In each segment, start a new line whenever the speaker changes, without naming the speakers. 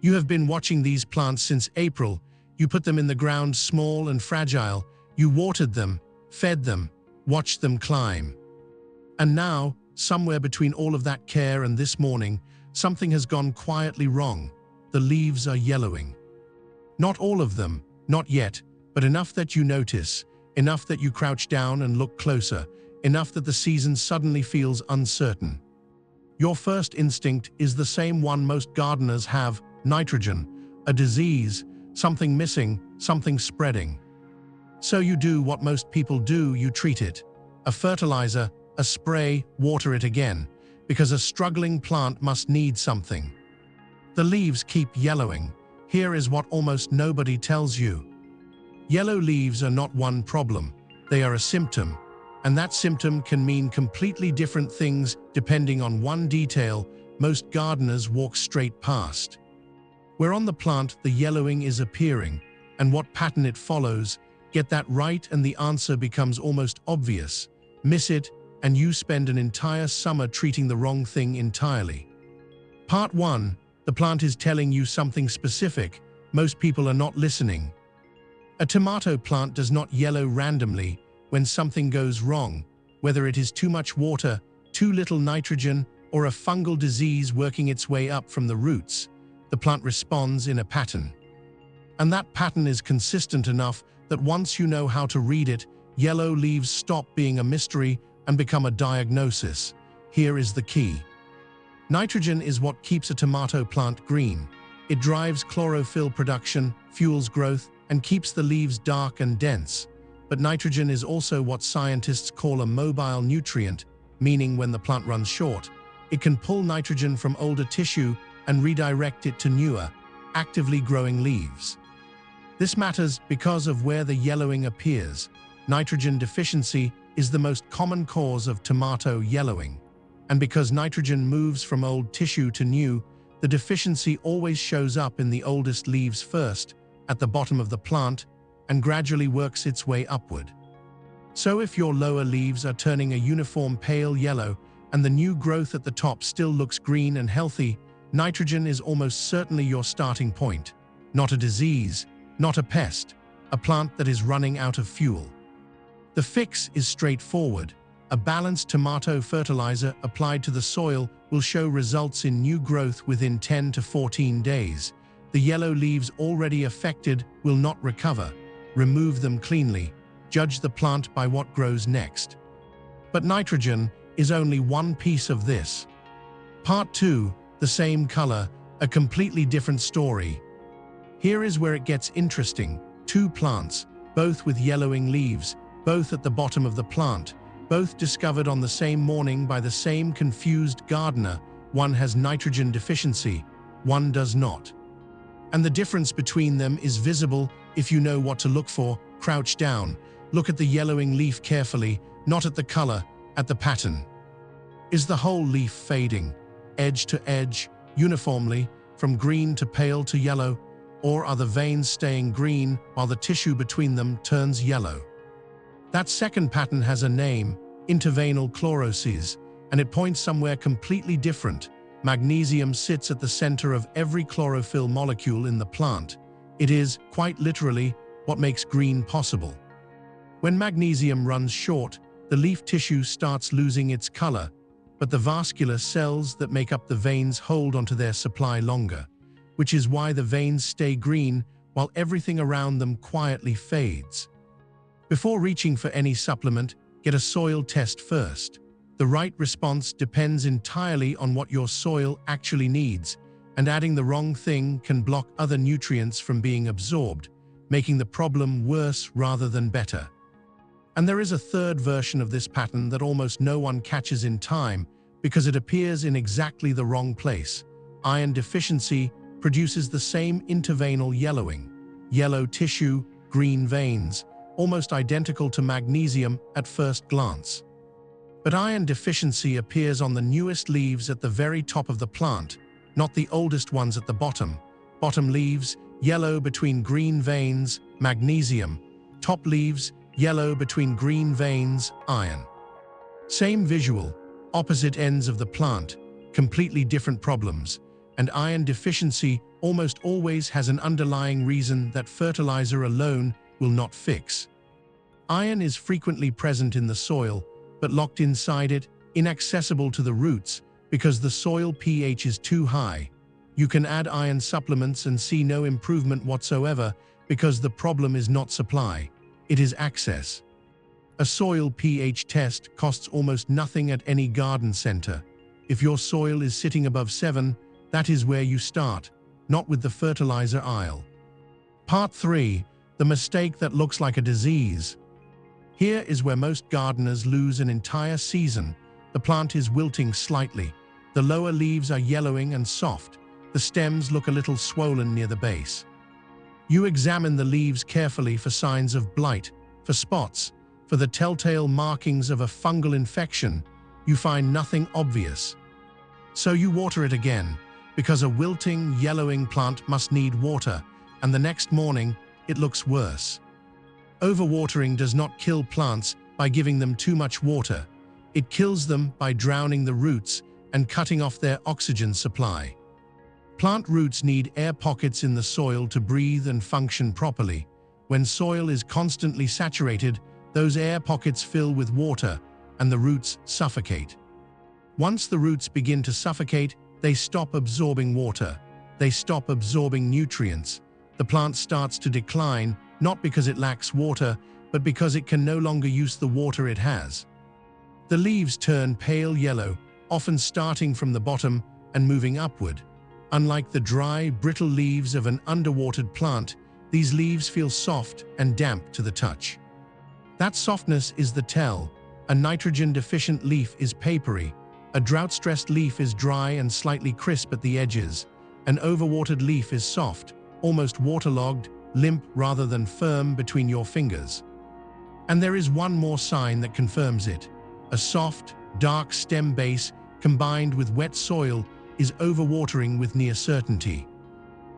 You have been watching these plants since April. You put them in the ground small and fragile. You watered them, fed them, watched them climb. And now, somewhere between all of that care and this morning, something has gone quietly wrong. The leaves are yellowing. Not all of them, not yet, but enough that you notice, enough that you crouch down and look closer, enough that the season suddenly feels uncertain. Your first instinct is the same one most gardeners have: nitrogen, a disease, something missing, something spreading. So you do what most people do: you treat it. A fertilizer, a spray, water it again, because a struggling plant must need something. The leaves keep yellowing. Here is what almost nobody tells you. Yellow leaves are not one problem, they are a symptom, and that symptom can mean completely different things depending on one detail most gardeners walk straight past. Where on the plant the yellowing is appearing, and what pattern it follows. Get that right and the answer becomes almost obvious. Miss it, and you spend an entire summer treating the wrong thing entirely. Part 1. The plant is telling you something specific. Most people are not listening. A tomato plant does not yellow randomly when something goes wrong, whether it is too much water, too little nitrogen, or a fungal disease working its way up from the roots. The plant responds in a pattern. And that pattern is consistent enough that once you know how to read it, yellow leaves stop being a mystery and become a diagnosis. Here is the key. Nitrogen is what keeps a tomato plant green. It drives chlorophyll production, fuels growth, and keeps the leaves dark and dense. But nitrogen is also what scientists call a mobile nutrient, meaning when the plant runs short, it can pull nitrogen from older tissue and redirect it to newer, actively growing leaves. This matters because of where the yellowing appears. Nitrogen deficiency is the most common cause of tomato yellowing. And because nitrogen moves from old tissue to new, the deficiency always shows up in the oldest leaves first, at the bottom of the plant, and gradually works its way upward. So if your lower leaves are turning a uniform pale yellow and the new growth at the top still looks green and healthy, nitrogen is almost certainly your starting point. Not a disease, not a pest, a plant that is running out of fuel. The fix is straightforward. A balanced tomato fertilizer applied to the soil will show results in new growth within 10 to 14 days. The yellow leaves already affected will not recover. Remove them cleanly. Judge the plant by what grows next. But nitrogen is only one piece of this. Part 2, the same color, a completely different story. Here is where it gets interesting. Two plants, both with yellowing leaves, both at the bottom of the plant, both discovered on the same morning by the same confused gardener. One has nitrogen deficiency, one does not. And the difference between them is visible if you know what to look for. Crouch down, look at the yellowing leaf carefully, not at the color, at the pattern. Is the whole leaf fading, edge to edge, uniformly, from green to pale to yellow, or are the veins staying green while the tissue between them turns yellow? That second pattern has a name, interveinal chlorosis, and it points somewhere completely different. Magnesium sits at the center of every chlorophyll molecule in the plant. It is, quite literally, what makes green possible. When magnesium runs short, the leaf tissue starts losing its color, but the vascular cells that make up the veins hold onto their supply longer, which is why the veins stay green while everything around them quietly fades. Before reaching for any supplement, get a soil test first. The right response depends entirely on what your soil actually needs, and adding the wrong thing can block other nutrients from being absorbed, making the problem worse rather than better. And there is a third version of this pattern that almost no one catches in time because it appears in exactly the wrong place. Iron deficiency produces the same interveinal yellowing. Yellow tissue, green veins, almost identical to magnesium at first glance. But iron deficiency appears on the newest leaves at the very top of the plant, not the oldest ones at the bottom. Bottom leaves, yellow between green veins, magnesium. Top leaves, yellow between green veins, iron. Same visual, opposite ends of the plant, completely different problems, and iron deficiency almost always has an underlying reason that fertilizer alone will not fix. Iron is frequently present in the soil, but locked inside it, inaccessible to the roots, because the soil pH is too high. You can add iron supplements and see no improvement whatsoever because the problem is not supply, it is access. A soil pH test costs almost nothing at any garden center. If your soil is sitting above 7, that is where you start, not with the fertilizer aisle. Part 3. The mistake that looks like a disease. Here is where most gardeners lose an entire season. The plant is wilting slightly. The lower leaves are yellowing and soft. The stems look a little swollen near the base. You examine the leaves carefully for signs of blight, for spots, for the telltale markings of a fungal infection. You find nothing obvious. So you water it again, because a wilting, yellowing plant must need water, and the next morning it looks worse. Overwatering does not kill plants by giving them too much water. It kills them by drowning the roots and cutting off their oxygen supply. Plant roots need air pockets in the soil to breathe and function properly. When soil is constantly saturated, those air pockets fill with water and the roots suffocate. Once the roots begin to suffocate, they stop absorbing water. They stop absorbing nutrients. The plant starts to decline, not because it lacks water, but because it can no longer use the water it has. The leaves turn pale yellow, often starting from the bottom and moving upward. Unlike the dry, brittle leaves of an underwatered plant, these leaves feel soft and damp to the touch. That softness is the tell. A nitrogen-deficient leaf is papery. A drought-stressed leaf is dry and slightly crisp at the edges. An overwatered leaf is soft, almost waterlogged, limp rather than firm between your fingers. And there is one more sign that confirms it. A soft, dark stem base combined with wet soil is overwatering with near certainty.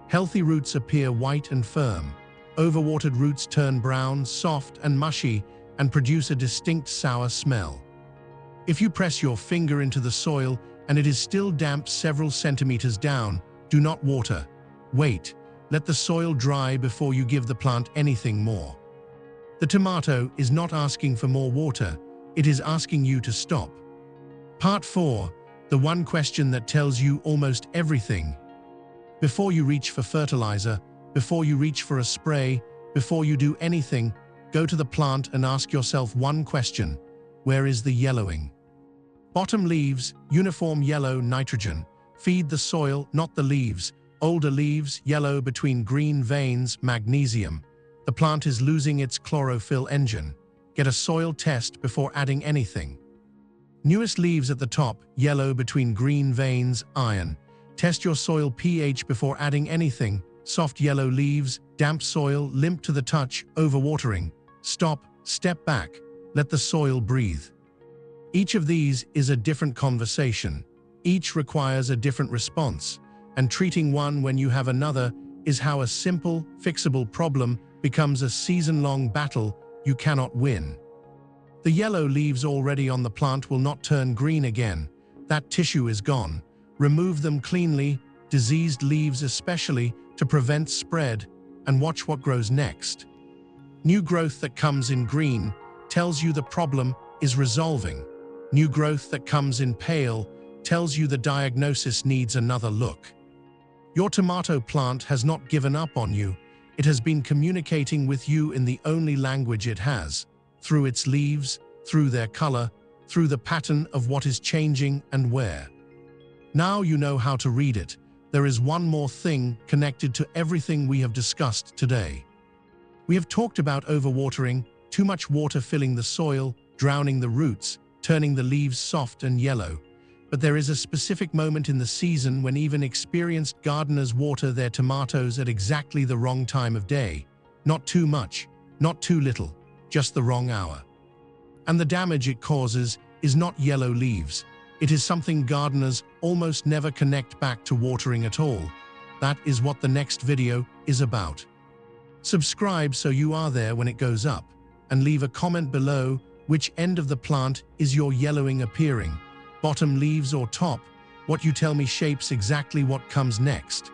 Healthy roots appear white and firm. Overwatered roots turn brown, soft and mushy, and produce a distinct sour smell. If you press your finger into the soil and it is still damp several centimeters down, do not water. Wait, let the soil dry before you give the plant anything more. The tomato is not asking for more water, it is asking you to stop. Part 4. The one question that tells you almost everything. Before you reach for fertilizer, before you reach for a spray, before you do anything, go to the plant and ask yourself one question. Where is the yellowing? Bottom leaves, uniform yellow, nitrogen. Feed the soil, not the leaves. Older leaves, yellow between green veins, magnesium. The plant is losing its chlorophyll engine. Get a soil test before adding anything. Newest leaves at the top, yellow between green veins, iron. Test your soil pH before adding anything. Soft yellow leaves, damp soil, limp to the touch, overwatering. Stop, step back, let the soil breathe. Each of these is a different conversation. Each requires a different response. And treating one when you have another is how a simple, fixable problem becomes a season-long battle you cannot win. The yellow leaves already on the plant will not turn green again. That tissue is gone. Remove them cleanly, diseased leaves especially, to prevent spread, and watch what grows next. New growth that comes in green tells you the problem is resolving. New growth that comes in pale tells you the diagnosis needs another look. Your tomato plant has not given up on you. It has been communicating with you in the only language it has, through its leaves, through their color, through the pattern of what is changing and where. Now you know how to read it. There is one more thing connected to everything we have discussed today. We have talked about overwatering, too much water filling the soil, drowning the roots, turning the leaves soft and yellow. But there is a specific moment in the season when even experienced gardeners water their tomatoes at exactly the wrong time of day. Not too much, not too little, just the wrong hour. And the damage it causes is not yellow leaves. It is something gardeners almost never connect back to watering at all. That is what the next video is about. Subscribe so you are there when it goes up, and leave a comment below which end of the plant is your yellowing appearing. Bottom leaves or top, what you tell me shapes exactly what comes next.